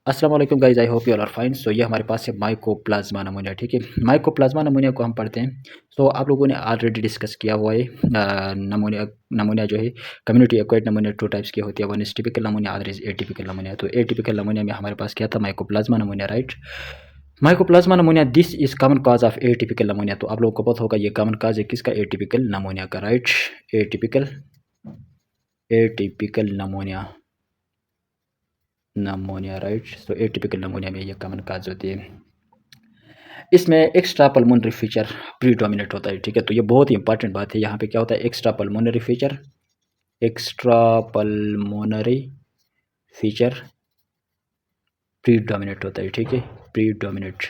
अस्सलाम वालेकुम guys, I hope you all are fine. So ये हमारे पास है माइकोप्लाज्मा नमूनिया। ठीक है, माइकोप्लाज्मा नमूनिया को हम पढ़ते हैं। सो आप लोगों ने ऑलरेडी डिस्कस किया हुआ है। नमूनिया नमूनिया जो है कम्युनिटी एक्वायर्ड नमूनिया टू टाइप्स की होती है। One is typical pneumonia, other is atypical नमूनिया। तो एटिपिकल नमूनिया में हमारे पास क्या था? Mycoplasma नमूनिया, right. Mycoplasma नमूनिया this is common cause of atypical नमूनिया। तो आप लोगों को पता होगा ये कॉमन काज है किसका? एटिपिकल नमूनिया का, right. Atypical atypical pneumonia pneumonia, right. So atypical pneumonia में ये कॉमन काज होती है। इसमें एक्स्ट्रा पल्मोनरी फीचर प्रीडोमिनेट होता है। ठीक है, तो ये बहुत ही इंपॉर्टेंट बात है। यहाँ पे क्या होता है? Extra pulmonary feature, extra pulmonary feature predominate होता है। ठीक है, प्रीडोमिनेट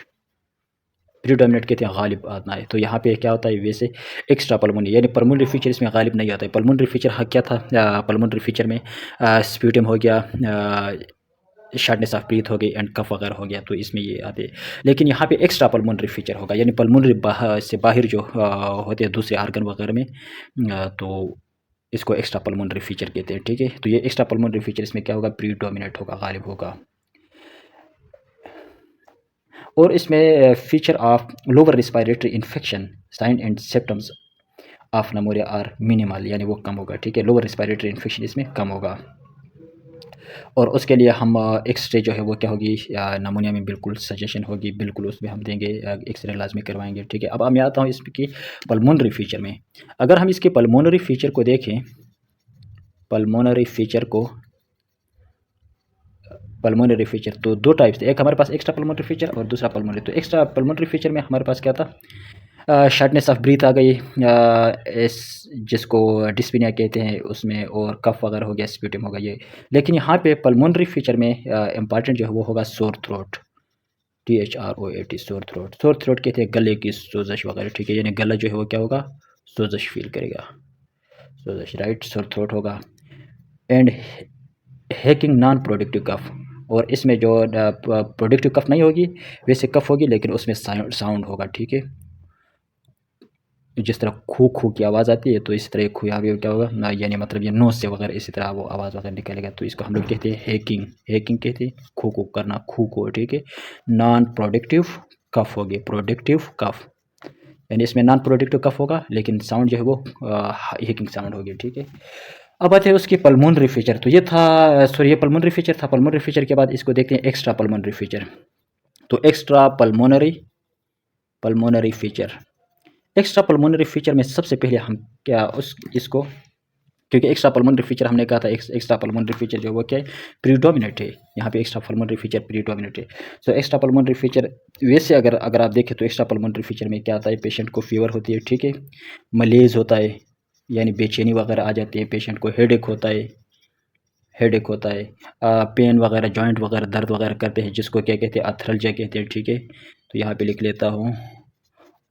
प्रीडोमिनेट कहते हैं गालिब आना है। तो यहाँ पे क्या होता है? वैसे एक्स्ट्रा पल्मोनरी यानी पल्मोनरी फीचर इसमें गालिब नहीं आता है। पल्मोनरी फीचर हाँ क्या था? पल्मोनरी फीचर में स्प्यूटम हो गया, शार्टनेस ऑफ ब्रीथ हो गई एंड कफ वगैरह हो गया, तो इसमें ये आते हैं। लेकिन यहाँ पे एक्स्ट्रा पल्मोनरी फीचर होगा, यानी पल्मोनरी से बाहर जो होते हैं दूसरे आर्गन वगैरह में, तो इसको एक्स्ट्रा पल्मोनरी फीचर कहते हैं। ठीक है, तो ये एक्स्ट्रा पल्मोनरी फीचर इसमें क्या होगा? प्रीडोमिनेट होगा, गालिब होगा। और इसमें feature of lower respiratory infection sign and symptoms of pneumonia are minimal, यानी वो कम होगा। ठीक है, लोअर रिस्पायरेटरी इन्फेक्शन इसमें कम होगा। और उसके लिए हम एक्सरे जो है वो क्या होगी? नमूनिया में बिल्कुल सजेशन होगी, बिल्कुल उसमें हम देंगे, एक्सरे लाजमी करवाएंगे। ठीक है, अब मैं आता हूँ इसकी पल्मोनरी फीचर में। अगर हम इसके पल्मोनरी फीचर को देखें, पल्मोनरी फीचर को पल्मोनरी फीचर तो दो टाइप्स थे। एक हमारे पास एक्स्ट्रा पल्मोनरी फीचर और दूसरा पल्मोनरी। तो एक्स्ट्रा पल्मोनरी फीचर में हमारे पास क्या था? शार्टनेस ऑफ ब्रीथ आ गई, इस जिसको डिस्पनिया कहते हैं उसमें, और कफ वगैरह हो गया, स्प्यूटम हो गया ये। लेकिन यहाँ पे पल्मोनरी फीचर में इंपॉर्टेंट जो है वो होगा sore throat, THROAT, sore throat. Sore throat कहते हैं गले की सोजश वगैरह। ठीक है, यानी गला जो है वो क्या होगा? सोजश फील करेगा, सोजश, राइट। सोर थ्रोट होगा and hacking non productive cough. और इसमें जो प्रोडक्टिव कफ नहीं होगी, वैसे कफ होगी लेकिन उसमें साउंड होगा। ठीक है, जिस तरह खू खू की आवाज़ आती है, तो इसी तरह खुया भी क्या होगा ना, यानी मतलब ये नोज से वगैरह इसी तरह वो आवाज़ वगैरह निकलेगा। तो इसको हम लोग कहते हैं हैकिंग, हैकिंग कहते हैं खू खू करना, खू खू। ठीक है, नॉन प्रोडक्टिव कफ हो गया, प्रोडक्टिव कफ यानी इसमें नॉन प्रोडक्टिव कफ होगा लेकिन साउंड जो है वो हैकिंग साउंड होगी। ठीक है, अब आते हैं उसकी पल्मोनरी फीचर। तो ये था, सॉरी, ये पल्मोनरी फीचर था। पल्मोनरी फीचर के बाद इसको देखते हैं एक्स्ट्रा पल्मोनरी फीचर। तो extra pulmonary feature, extra pulmonary feature में सबसे पहले हम क्या उस इसको, क्योंकि एक्स्ट्रा पल्मोनरी फीचर हमने कहा था एक्स्ट्रा पल्मोनरी फीचर जो वो क्या है? प्रीडोमिनेट है। यहाँ पे एक्स्ट्रा पल्मोनरी फीचर प्रीडोमिनेट है। सो एक्स्ट्रा पल्मोनरी फीचर वैसे अगर अगर आप देखें तो एक्स्ट्रा पल्मोनरी फीचर में क्या आता है? पेशेंट को फीवर होती है, ठीक है, मलेज होता है, यानी बेचैनी वगैरह आ जाती है, पेशेंट को हेडेक होता है, हेडेक होता है, पेन वगैरह, जॉइंट वगैरह दर्द वगैरह करते हैं, जिसको क्या कहते हैं? आर्थरल्जिया कहते हैं। ठीक है, तो यहाँ पे लिख लेता हूँ,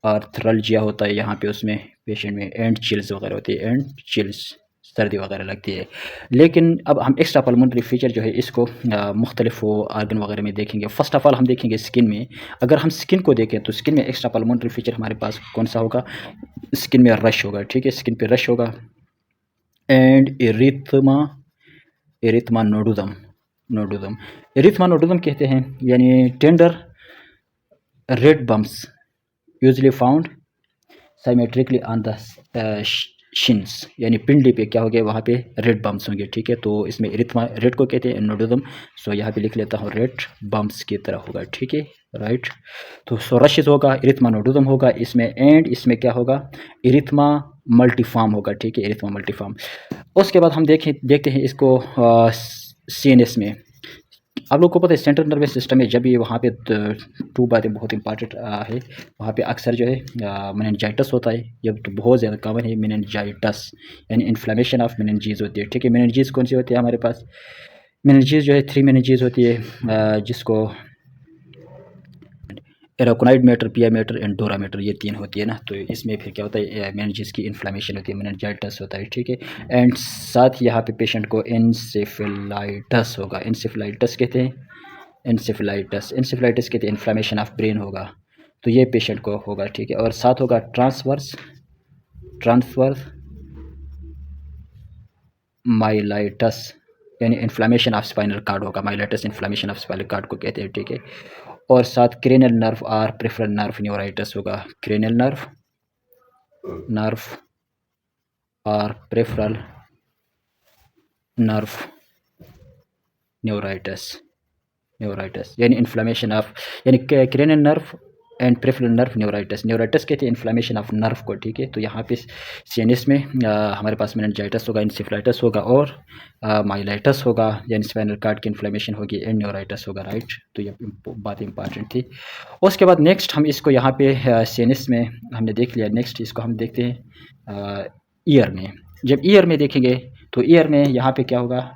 आर्थरल्जिया होता है यहाँ पे उसमें पेशेंट में, एंड चिल्स वगैरह होती है, एंड चिल्स, सर्दी वगैरह लगती है। लेकिन अब हम एक्स्ट्रा पल्मोनरी फीचर जो है इसको मुख्तलिफ आर्गन वगैरह में देखेंगे। फर्स्ट ऑफ ऑल हम देखेंगे स्किन में। अगर हम स्किन को देखें तो स्किन में एक्स्ट्रा पल्मोनरी फीचर हमारे पास कौन सा होगा? स्किन में रश होगा। ठीक है, स्किन पे रश होगा and erythema, erythema nodosum, nodosum, erythema nodosum कहते हैं, यानी tender red bumps usually found symmetrically on the shins, यानी पिंडली पे क्या हो गया? वहाँ पे रेड बम्स होंगे। ठीक है, तो इसमें इरिथमा, रेड को कहते हैं नोडुदम। सो यहाँ पे लिख लेता हूँ रेड बम्स की तरह होगा। ठीक है, राइट। तो सो रशिस होगा, इरिथमा नोडुदम होगा इसमें, एंड इसमें क्या होगा? इरिथमा मल्टीफॉर्म होगा। ठीक है, इरिथमा मल्टीफॉर्म। उसके बाद हम देखते हैं इसको CNS में। आप लोग को पता है सेंट्रल नर्वस सिस्टम में जब भी वहाँ पे टू बातें बहुत इंपॉर्टेंट है। वहाँ पे अक्सर जो है मेनिंजाइटिस होता है, जब तो बहुत ज़्यादा कॉमन है मेनिंजाइटिस, यानी इन्फ्लेमेशन ऑफ मेनिंजीज होती है। ठीक है, मेनिंजीज कौन सी होती है हमारे पास? मेनिंजीज जो है 3 मेनिंजीज होती है, जिसको एराकोनाइड मैटर, पिया मैटर एंड डोरा मैटर, ये 3 होती है ना। तो इसमें फिर क्या होता है? मेनिंजेस की इन्फ्लेमेशन होती है, मेनिंजाइटिस होता है। ठीक है, एंड साथ ही यहाँ पे पेशेंट को एनसेफेलाइटिस होगा। एनसेफेलाइटिस कहते हैं, एनसेफेलाइटिस, एनसेफेलाइटिस कहते हैं इन्फ्लेमेशन ऑफ ब्रेन होगा, तो ये पेशेंट को होगा। ठीक है, और साथ होगा ट्रांसवर्स, ट्रांसवर्स माइलाइटस, यानी इन्फ्लामेशन ऑफ स्पाइनल कार्ड होगा, माइलेटस इन्फ्लामेशन ऑफ स्पाइनल कार्ड को कहते हैं, ठीक है। और साथ क्रेनियल नर्व और प्रेफरल नर्व न्यूराइटिस होगा, क्रेनियल नर्व और प्रेफरल नर्व न्यूराइटिस यानी इन्फ्लामेशन ऑफ, यानी cranial nerve and peripheral nerve neuritis कहते हैं इन्फ्लामेशन ऑफ नर्व को, ठीक है। तो यहाँ पे सीएनएस में हमारे पास मेनिंजाइटिस होगा, इंसेफ्लाइटिस होगा और माइलाइटिस होगा, यानी स्पाइनल कार्ड की इन्फ्लामेशन होगी एंड न्यूराइटिस होगा, राइट। तो ये बात इंपॉर्टेंट थी। उसके बाद नेक्स्ट हम इसको यहाँ पे सीएनएस में हमने देख लिया, नेक्स्ट इसको हम देखते हैं ईयर में। जब ईयर में देखेंगे तो ईयर में यहाँ पे क्या होगा,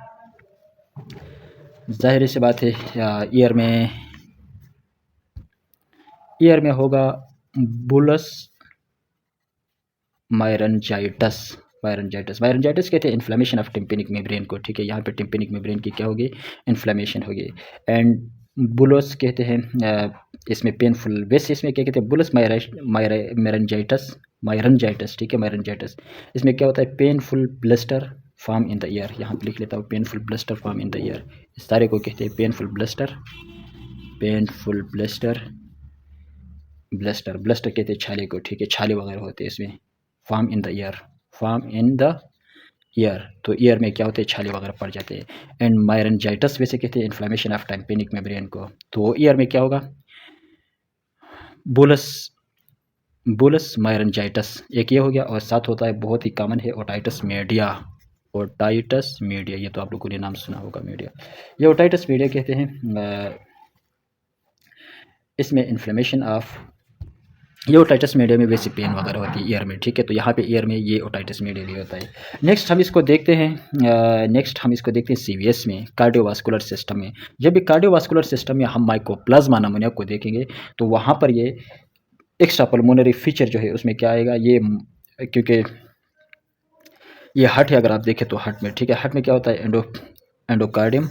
जाहिर सी बात है ईयर में होगा बुलस मायरनजाइटिस कहते हैं इन्फ्लेमेशन ऑफ टिम्पेनिक मेम्ब्रेन को, ठीक है। यहाँ पे टिम्पेनिक मेम्ब्रेन की क्या होगी, इन्फ्लेमेशन होगी। एंड बुलस कहते हैं इसमें पेनफुल, वैसे इसमें क्या कहते हैं, बुलस मायरनजाइटिस, ठीक है, मायरनजाइटिस। इसमें क्या होता है, painful blister form in the year, यहाँ पे लिख लेता हूँ, painful blister form in the year. इस सारे को कहते हैं पेनफुल ब्लिस्टर ब्लिस्टर कहते हैं छाले को, ठीक है, छाले वगैरह होते हैं इसमें। फॉर्म इन द ईयर, तो ईयर में क्या होते हैं, छाले वगैरह पड़ जाते हैं। एंड मायरनजाइटिस वैसे कहते हैं इन्फ्लेमेशन ऑफ टिम्पेनिक मेम्ब्रेन को, तो ईयर में क्या होगा, बुलस मायरनजाइटिस एक ये हो गया। और साथ होता है, बहुत ही कॉमन है, ओटाइटिस मीडिया, ये तो आप लोगों ने नाम सुना होगा, मीडिया। ये ओटाइटिस मीडिया कहते हैं, इसमें इन्फ्लेमेशन ऑफ, ये ओटाइटिस मीडिया में वैसे पेन वगैरह होती है ईयर में, ठीक है। तो यहाँ पे ईयर में ये ओटाइटिस मीडिया भी होता है। नेक्स्ट हम इसको देखते हैं सीवीएस में, कार्डियोवास्कुलर सिस्टम में। जब भी कार्डियोवास्कुलर सिस्टम में हम माइकोप्लाज्मा नमूना को देखेंगे तो वहाँ पर ये एक्स्ट्रा पल्मोनरी फीचर जो है उसमें क्या आएगा, ये क्योंकि ये हार्ट है, अगर आप देखें तो हार्ट में, ठीक है, हार्ट में क्या होता है, एंडोकार्डियम,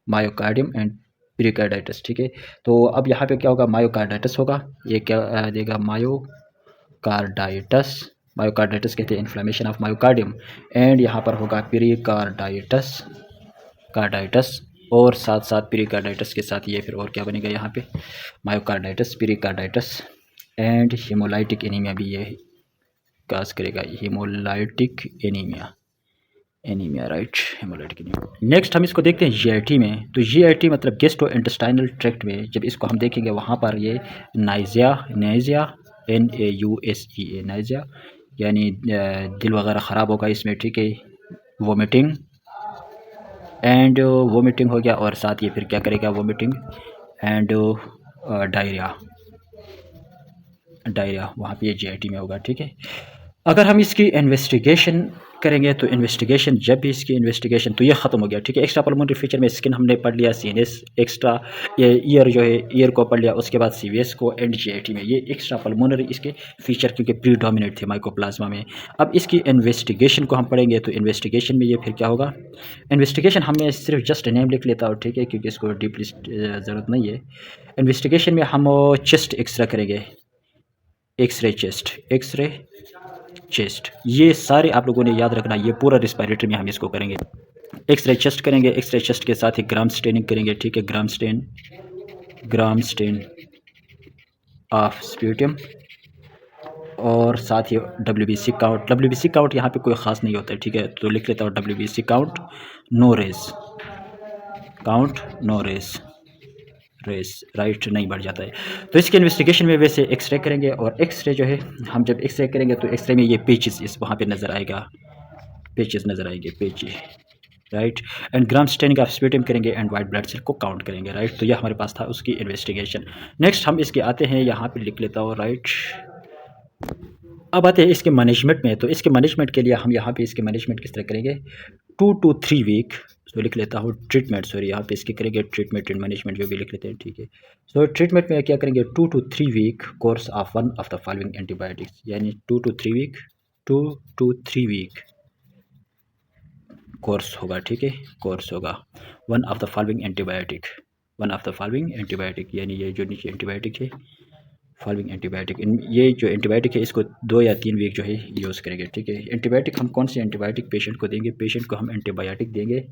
मायोकार्डियम एंड पेरिकार्डाइटिस, ठीक है। तो अब यहाँ पे क्या होगा, मायोकार्डाइटिस होगा, ये क्या देगा, मायोकार्डाइटिस कहते हैं इन्फ्लेमेशन ऑफ मायोकार्डियम। एंड यहाँ पर होगा पेरिकार्डाइटिस, और साथ साथ पेरिकार्डाइटिस के साथ ये फिर और क्या बनेगा, यहाँ पे myocarditis, pericarditis and haemolytic anaemia भी ये काज करेगा, haemolytic anaemia, right, haemolytic anaemia. Next हम इसको देखते हैं जीआईटी में। तो जीआईटी मतलब गेस्ट्रो इंटेस्टाइनल ट्रैक्ट में जब इसको हम देखेंगे वहाँ पर ये नाइजिया नाइजिया यानी दिल वगैरह ख़राब होगा इसमें, ठीक है, वोमिटिंग हो गया, और साथ ये फिर क्या करेगा, वोमिटिंग एंड डायरिया वहाँ पे ये जीआईटी में होगा, ठीक है। अगर हम इसकी इन्वेस्टिगेशन करेंगे तो जब भी इसकी इन्वेस्टिगेशन, तो ये ख़त्म हो गया, ठीक है। एक्स्ट्रा पल्मोनरी फीचर में स्किन हमने पढ़ लिया, सीएनएस एक्स्ट्रा, ये ईयर जो है ईयर को पढ़ लिया, उसके बाद सीवीएस को एंड जीआईटी में ये एक्स्ट्रा पल्मोनरी इसके फीचर क्योंकि प्रीडोमिनेट थे माइकोप्लाज्मा में। अब इसकी इन्वेस्टिगेशन को हम पढ़ेंगे, तो इन्वेस्टिगेशन में ये फिर क्या होगा, इन्वेस्टिगेशन हमें सिर्फ जस्ट नेम लिख लेता हूँ, ठीक है, क्योंकि इसको डीपली ज़रूरत नहीं है। इन्वेस्टिगेशन में हम चेस्ट एक्सरे करेंगे, एक्सरे चेस्ट, ये सारे आप लोगों ने याद रखना, ये पूरा रिस्पायरेटरी में हम इसको करेंगे। एक्सरे चेस्ट करेंगे, एक्सरे चेस्ट के साथ ही ग्राम स्टेनिंग करेंगे, ठीक है, ग्राम स्टेन ऑफ स्प्यूटम, और साथ ही डब्ल्यूबीसी काउंट यहाँ पे कोई ख़ास नहीं होता है, ठीक है, तो लिख लेता हूँ WBC count, no raise, right, नहीं बढ़ जाता है। तो इसके इन्वेस्टिगेशन में वैसे एक्सरे करेंगे, और एक्सरे जो है हम जब एक्सरे करेंगे तो एक्सरे में ये पेचेस इस वहाँ पे नज़र आएंगे, right. And gram staining of sputum करेंगे एंड वाइट ब्लड सेल को काउंट करेंगे, राइट। तो ये हमारे पास था उसकी इन्वेस्टिगेशन। नेक्स्ट हम इसके आते हैं, यहाँ पे लिख लेता हूँ, राइट। अब आते हैं इसके मैनेजमेंट में। तो इसके मैनेजमेंट के लिए हम यहाँ पे इसके मैनेजमेंट किस तरह करेंगे, 2 to 3 वीक, तो लिख लेता हूँ ट्रीटमेंट, यहाँ पे इसके करेंगे ट्रीटमेंट एंड मैनेजमेंट जो भी लिख लेते हैं, ठीक है। सो ट्रीटमेंट में क्या करेंगे, 2 to 3 week course of one of the following antibiotics, यानी 2 to 3 वीक कोर्स होगा, ठीक है, कोर्स होगा one of the following antibiotic, यानी ये जो नीचे एंटीबायोटिक है, फॉलोइंग एंटीबायोटिक, ये जो एंटीबायोटिक है इसको 2 या 3 वीक जो है यूज़ करेंगे, ठीक है। एंटीबायोटिक हम कौन से एंटीबायोटिक पेशेंट को देंगे, पेशेंट को हम एंटीबायोटिक देंगे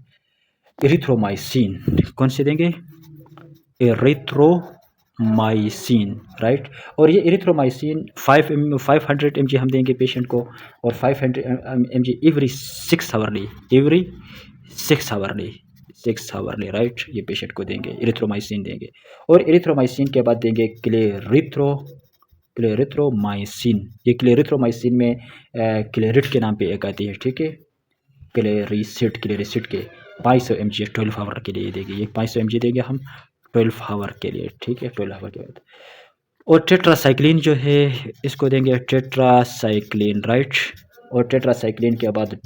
एरिथ्रोमाइसिन, कौन से देंगे? Erythromycin, right. और ये एरिथ्रोमाइसिन 500 mg हम देंगे पेशेंट को, और 500 mg every 6 hourly, every 6 hourly, 6 hourly, right. ये पेशेंट को देंगे, एरिथ्रोमाइसिन देंगे। और एरिथ्रोमाइसिन के बाद देंगे क्लेरिथ्रोमाइसिन। ये क्लेरिथ्रोमाइसिन में क्लेरिट के नाम पे एक आती है, ठीक है, क्लेरिसिट के 500 mg 12 आवर के लिए देंगे। ये 500 mg देंगे हम 12 आवर के लिए, ठीक है, 12 आवर के बाद। और टेट्रासाइक्लिन जो है इसको देंगे टेट्रासाइक्लिन, राइट। और टेट्रासाइक्लिन के बाद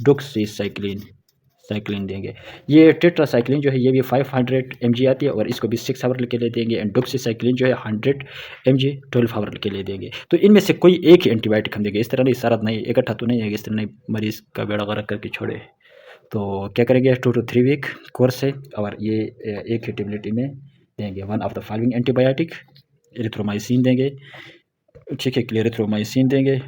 साइक्लिन देंगे। ये टेट्रासाइक्लिन जो है ये भी 500 mg आती है, और इसको भी 6 आवर के लिए देंगे। एंड डॉक्सीसाइक्लिन जो है 100 mg 12 आवर के लिए देंगे। तो इनमें से कोई एक ही एंटीबायोटिक हम देंगे, इस तरह नहीं, सारा नहीं इकट्ठा तो नहीं है, इस तरह नहीं मरीज़ का बेड़ा गर्क करके छोड़े। तो क्या करेंगे, 2 to 3 वीक कोर्स है, और ये एक ही टेबलेट में देंगे। One of the following antibiotic, erythromycin देंगे, ठीक है, क्लेरिथ्रोमाइसिन देंगे,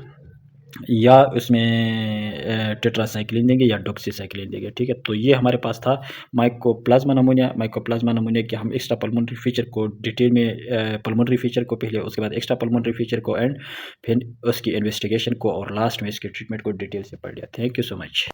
या उसमें टेट्रासाइक्लिन देंगे, या डॉक्सीसाइक्लिन देंगे, ठीक है। तो ये हमारे पास था माइकोप्लाज्मा नमूनिया कि हम एक्स्ट्रा पल्मोनरी फीचर को डिटेल में, पल्मोनरी फीचर को पहले, उसके बाद एक्स्ट्रा पल्मोनरी फीचर को, एंड फिर उसकी इन्वेस्टिगेशन को, और लास्ट में इसके ट्रीटमेंट को डिटेल से पढ़ लिया। Thank you so much.